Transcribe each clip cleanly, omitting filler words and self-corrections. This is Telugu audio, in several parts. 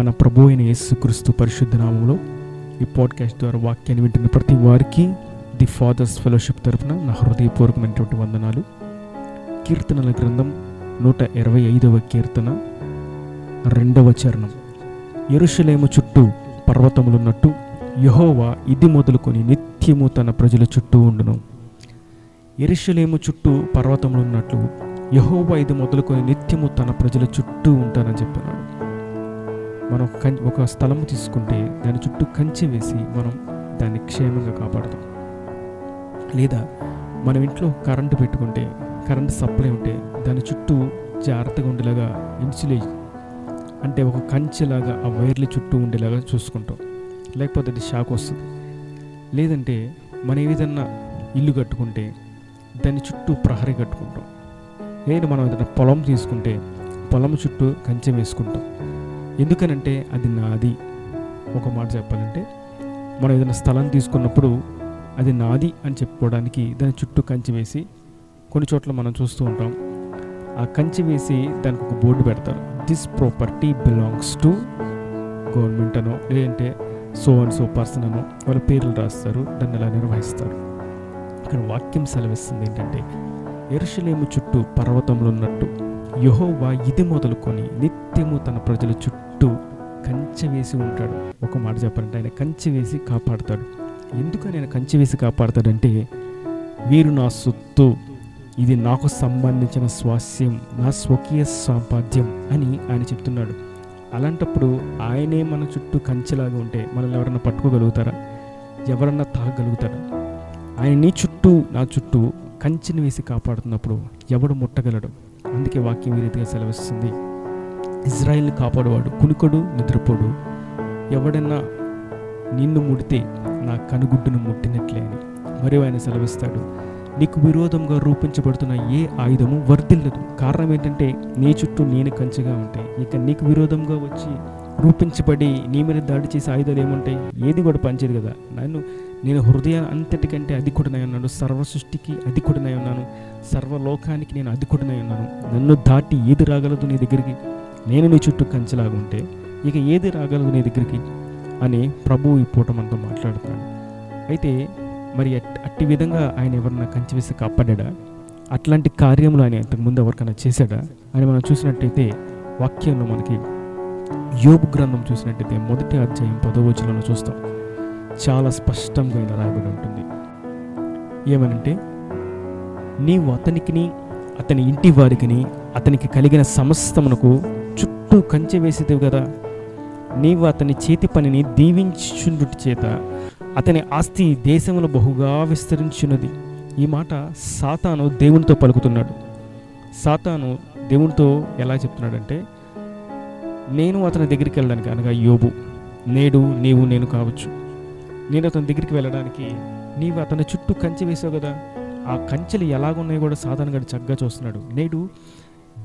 మన ప్రభు అయిన యేసుక్రీస్తు పరిశుద్ధ నామములో ఈ పాడ్కాస్ట్ ద్వారా వాక్యాన్ని వింటున్న ప్రతి వారికి ది ఫాదర్స్ ఫెలోషిప్ తరఫున నా హృదయపూర్వకమైనటువంటి వందనాలు. కీర్తనల గ్రంథం 125వ కీర్తన 2వ చరణం. యెరూషలేము చుట్టూ పర్వతములున్నట్టు యెహోవా ఇది మొదలుకొని నిత్యము తన ప్రజల చుట్టూ ఉండును. యెరూషలేము చుట్టూ పర్వతములున్నట్లు యెహోవా ఇది మొదలుకొని నిత్యము తన ప్రజల చుట్టూ ఉంటానని చెప్పినాడు. మనం ఒక స్థలము తీసుకుంటే దాని చుట్టూ కంచె వేసి మనం దాన్ని క్షేమంగా కాపాడుతాం. లేదా మనం ఇంట్లో కరెంటు పెట్టుకుంటే, కరెంటు సప్లై ఉంటే దాని చుట్టూ జాగ్రత్తగా ఉండేలాగా ఇన్సులేజ్ అంటే ఒక కంచెలాగా ఆ వైర్ల చుట్టూ ఉండేలాగా చూసుకుంటాం, లేకపోతే అది షాక్ వస్తుంది. లేదంటే మనం ఏదన్నా ఇల్లు కట్టుకుంటే దాని చుట్టూ ప్రహరీ కట్టుకుంటాం. లేదు మనం ఏదైనా పొలం తీసుకుంటే పొలం చుట్టూ కంచె వేసుకుంటాం. ఎందుకనంటే అది నాది. ఒక మాట చెప్పాలంటే మనం ఏదైనా స్థలం తీసుకున్నప్పుడు అది నాది అని చెప్పుకోవడానికి దాని చుట్టూ కంచె వేసి, కొన్ని చోట్ల మనం చూస్తూ ఉంటాం ఆ కంచె వేసి దానికి ఒక బోర్డు పెడతారు, this property belongs to government అనో లేదంటే సో అండ్ సో పర్సన్ అనో వాళ్ళ పేర్లు రాస్తారు, దాన్ని అలా నిర్వహిస్తారు. ఇక్కడ వాక్యం సెలవిస్తుంది ఏంటంటే, యెరూషలేము చుట్టూ పర్వతములు ఉన్నట్టు యెహోవా ఇది మొదలుకొని నిత్యము తన ప్రజల చుట్టూ కంచె వేసి ఉంటాడు. ఒక మాట చెప్పాలంటే ఆయన కంచె వేసి కాపాడుతాడు. ఎందుకని ఆయన కంచె వేసి కాపాడుతాడంటే, వీరు నా సొత్తు, ఇది నాకు సంబంధించిన స్వాస్యం, నా స్వకీయ సంపాద్యం అని ఆయన చెప్తున్నాడు. అలాంటప్పుడు ఆయనే మన చుట్టూ కంచెలాగా ఉంటే మనల్ని ఎవరన్నా పట్టుకోగలుగుతారా? ఎవరన్నా తాగగలుగుతారా? ఆయన నీ చుట్టూ నా చుట్టూ కంచెని వేసి కాపాడుతున్నప్పుడు ఎవడు ముట్టగలడు? అందుకే వాక్యం ఈ రీతిగా సెలవిస్తుంది, ఇజ్రాయిల్ని కాపాడువాడు కునుకొడు నిద్రపోడు, ఎవడన్నా నిన్ను ముడితే నా కనుగుడ్డును ముట్టినట్లే అని. మరియు ఆయన సెలవిస్తాడు, నీకు విరోధంగా రూపించబడుతున్న ఏ ఆయుధము వర్ధిల్లదు. కారణం ఏంటంటే నీ చుట్టూ నేను కంచెగా ఉంటాయి. ఇక నీకు విరోధంగా వచ్చి రూపించబడి నీ మీద దాడి చేసే ఆయుధాలు ఏముంటాయి? ఏది కూడా పనిచేయదు కదా. నేను హృదయం అంతటికంటే అధికుడినై ఉన్నాను, సర్వ సృష్టికి అధికుడినై ఉన్నాను, సర్వలోకానికి నేను అధికుడినై ఉన్నాను. నన్ను దాటి ఏది రాగలదు నీ దగ్గరికి? నేను నీ చుట్టూ కంచెలాగా ఉంటే ఇక ఏది రాగలదు నీ దగ్గరికి అని ప్రభు ఈ పూట మనతో మాట్లాడుతున్నాడు. అయితే మరి అట్టి విధంగా ఆయన ఎవరన్నా కంచె వేసి కాపాడా? అట్లాంటి కార్యములు ఆయన ఇంతకుముందు ఎవరికైనా చేశాడా అని మనం చూసినట్టయితే వాక్యంలో మనకి యోబు గ్రంథం చూసినట్టయితే 1వ అధ్యాయం 10వ వచనంలో చూస్తాం. చాలా స్పష్టంగా ఆయన రాయబడి ఉంటుంది. ఏమనంటే, నీవు అతనికిని అతని ఇంటి వారికిని అతనికి కలిగిన సమస్తమునకు చుట్టూ కంచె వేసేదివి కదా. నీవు అతని చేతి పనిని దీవించుచుండుట చేత అతని ఆస్తి దేశంలో బహుగా విస్తరించున్నది. ఈ మాట సాతాను దేవునితో పలుకుతున్నాడు. సాతాను దేవునితో ఎలా చెప్తున్నాడంటే, నేను అతని దగ్గరికి వెళ్ళడానికి, అనగా యోబు, నేడు నీవు నేను కావచ్చు, నేను అతని దగ్గరికి వెళ్ళడానికి నీవు అతని చుట్టూ కంచె వేసావు కదా. ఆ కంచెలు ఎలాగున్నాయో కూడా సాధారణంగా చక్కగా చూస్తున్నాడు. నేడు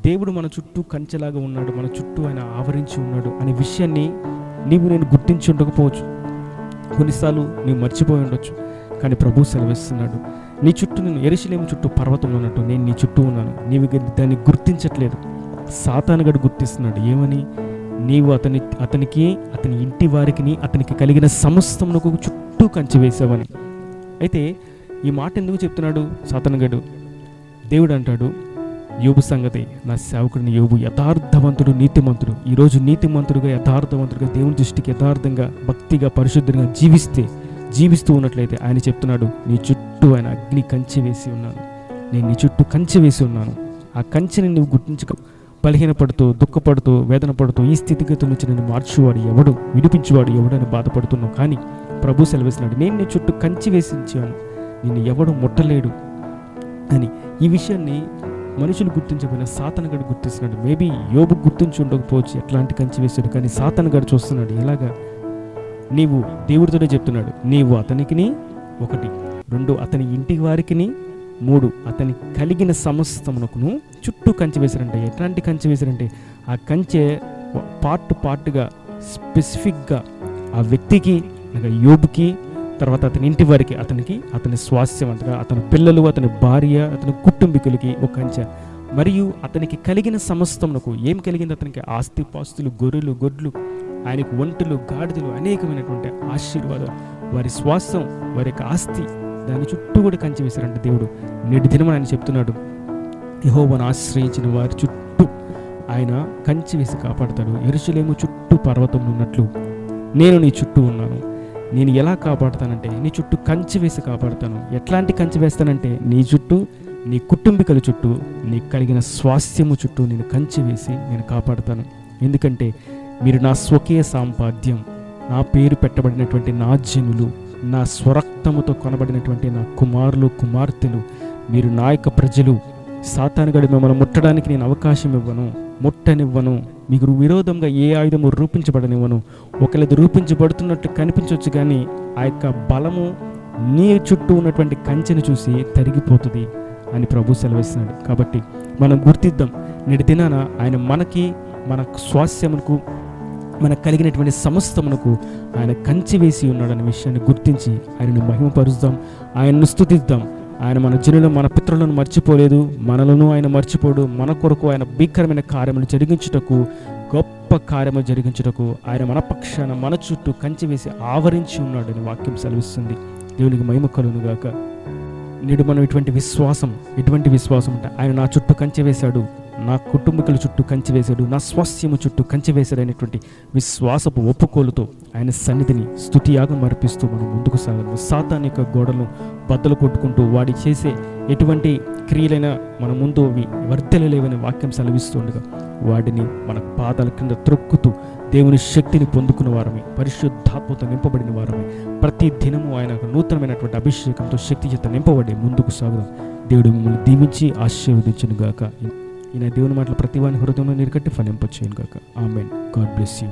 దేవుడు మన చుట్టూ కంచెలాగా ఉన్నాడు, మన చుట్టూ ఆయన ఆవరించి ఉన్నాడు అనే విషయాన్ని నీవు నేను గుర్తించి ఉండకపోవచ్చు. కొన్నిసార్లు నీవు మర్చిపోయి ఉండొచ్చు. కానీ ప్రభు సెలవిస్తున్నాడు, నీ చుట్టూ నేను యెరూషలేము చుట్టూ పర్వతంలో ఉన్నట్టు నేను నీ చుట్టూ ఉన్నాను. నీవు దాన్ని గుర్తించట్లేదు. సాతానుగాడు గుర్తిస్తున్నాడు. ఏమని? నీవు అతనికి అతని ఇంటి వారికి అతనికి కలిగిన సమస్తమునకు చుట్టూ కంచె వేసావని. అయితే ఈ మాట ఎందుకు చెప్తున్నాడు సాతానుగాడు? దేవుడు అంటాడు యోబు సంగతి, నా సేవకుడిని యోబు యథార్థవంతుడు, నీతిమంతుడు. ఈరోజు నీతిమంతుడుగా, యథార్థవంతుడుగా, దేవుని దృష్టికి యథార్థంగా, భక్తిగా, పరిశుద్ధంగా జీవిస్తూ ఉన్నట్లయితే ఆయన చెప్తున్నాడు, నీ చుట్టూ ఆయన అగ్ని కంచె వేసి ఉన్నాను, నేను నీ చుట్టూ కంచె వేసి ఉన్నాను. ఆ కంచెని నువ్వు గుర్తించక బలహీనపడుతూ, దుఃఖపడుతూ, వేదన పడుతూ ఈ స్థితిగతుల నుంచి నేను మార్చువాడు ఎవడు, విడిపించేవాడు ఎవడని బాధపడుతున్నావు. కానీ ప్రభు సెలవిస్తున్నాడు, నేను నీ చుట్టూ కంచె వేసించాను, నిన్ను ఎవడు ముట్టలేడు అని. ఈ విషయాన్ని మనుషులు గుర్తించకపోయినా సాతానుగాడు గుర్తిస్తున్నాడు. మేబీ యోబు గుర్తించి ఉండకపోవచ్చు ఎట్లాంటి కంచె వేశాడు, కానీ సాతానుగాడు చూస్తున్నాడు. ఎలాగా? నీవు దేవుడితోనే చెప్తున్నాడు, నీవు అతనికిని 1, 2 అతని ఇంటి వారికిని, 3 అతని కలిగిన సమస్తమునకును చుట్టూ కంచె వేశారంటే. ఎట్లాంటి కంచె వేశారంటే, ఆ కంచె పార్ట్గా స్పెసిఫిక్గా ఆ వ్యక్తికి, అనగా యోబుకి, తర్వాత అతని ఇంటి వారికి, అతని స్వాస్థ్యం అంతగా, అతని పిల్లలు, అతని భార్య, అతని కుటుంబీకులకి ఒక కంచె. మరియు అతనికి కలిగిన సమస్తమునకు ఏం కలిగింది? అతనికి ఆస్తి పాస్తులు, గొర్రెలు, గొడ్లు, ఆయనకు ఒంటెలు, గాడిదలు, అనేకమైనటువంటి ఆశీర్వాదాలు, వారి స్వాస్థ్యం, వారి యొక్క ఆస్తి, దాని చుట్టూ కూడా కంచి వేశారంటే దేవుడు. నేటి దినం ఆయన చెప్తున్నాడు, యెహోవాను ఆశ్రయించిన వారి చుట్టూ ఆయన కంచి వేసి కాపాడతాడు. యెరూషలేము చుట్టూ పర్వతం ఉన్నట్లు నేను నీ చుట్టూ ఉన్నాను. నేను ఎలా కాపాడుతానంటే నీ చుట్టూ కంచి వేసి కాపాడుతాను. ఎట్లాంటి కంచి వేస్తానంటే నీ చుట్టూ, నీ కుటుంబీకుల చుట్టూ, నీకు కలిగిన స్వాస్థ్యము చుట్టూ నేను కంచి వేసి నేను కాపాడుతాను. ఎందుకంటే మీరు నా స్వకీయ సాంపాద్యం, నా పేరు పెట్టబడినటువంటి నా జనులు, నా స్వరక్తముతో కొనబడినటువంటి నా కుమారులు, కుమార్తెలు, మీరు నా యొక్క ప్రజలు. సాతానుగాడు మిమ్మల్ని ముట్టడానికి నేను అవకాశం ఇవ్వను, ముట్టనివ్వను. మీకు విరోధంగా ఏ ఆయుధము రూపించబడనివ్వను. ఒకవేళ రూపించబడుతున్నట్టు కనిపించవచ్చు, కానీ ఆ యొక్క బలము నీ చుట్టూ ఉన్నటువంటి కంచెను చూసి తరిగిపోతుంది అని ప్రభు సెలవిస్తున్నాడు. కాబట్టి మనం గుర్తిద్దాం, నేటి దినాన ఆయన మనకి, మన స్వాస్థ్యమునకు, మనకు కలిగినటువంటి సమస్తమునకు ఆయన కంచి వేసి ఉన్నాడనే విషయాన్ని గుర్తించి ఆయనను మహిమపరుద్దాం, ఆయనను స్తుతిద్దాం. ఆయన మన జనులను, మన పితరులను మర్చిపోలేదు, మనలను ఆయన మర్చిపోడు. మన కొరకు ఆయన భీకరమైన కార్యములు జరిగించుటకు, గొప్ప కార్యములు జరిగించుటకు ఆయన మన పక్షాన, మన చుట్టూ కంచి వేసి ఆవరించి ఉన్నాడని వాక్యం సెలవిస్తుంది. దేవునికి మహిమ కలుగును గాక. నేడు మనం ఎటువంటి విశ్వాసం అంటే ఆయన నా చుట్టూ కంచె వేశాడు, నా కుటుంబీకుల చుట్టూ కంచె వేశాడు, నా స్వాస్థ్యము చుట్టూ కంచె వేశాడు అనేటువంటి విశ్వాసపు ఒప్పుకోలుతో ఆయన సన్నిధిని స్తుతియాగం అర్పిస్తూ మనం ముందుకు సాగము. సాతాను యొక్క గోడలను బద్దలు కొట్టుకుంటూ వాడి చేసే ఎటువంటి క్రియలైనా మన ముందు అవి వర్ధలలేవని వాక్యం సెలవిస్తుండగా వాటిని మన పాదాల కింద త్రొక్కుతూ దేవుని శక్తిని పొందుకున్న వారమే, పరిశుద్ధాత్మతో నింపబడిన వారమే, ప్రతి దినము ఆయన నూతనమైనటువంటి అభిషేకంతో శక్తి చేత నింపబడి ముందుకు సాగుదాం. దేవుడు మిమ్మల్ని దీవించి ఆశీర్వదించును గాక. ఈయన దేవుని మాటలు ప్రతి వాని హృదయంలో నీరుకట్టి ఫలింపచేయును గాక. ఆమేన్. God bless you.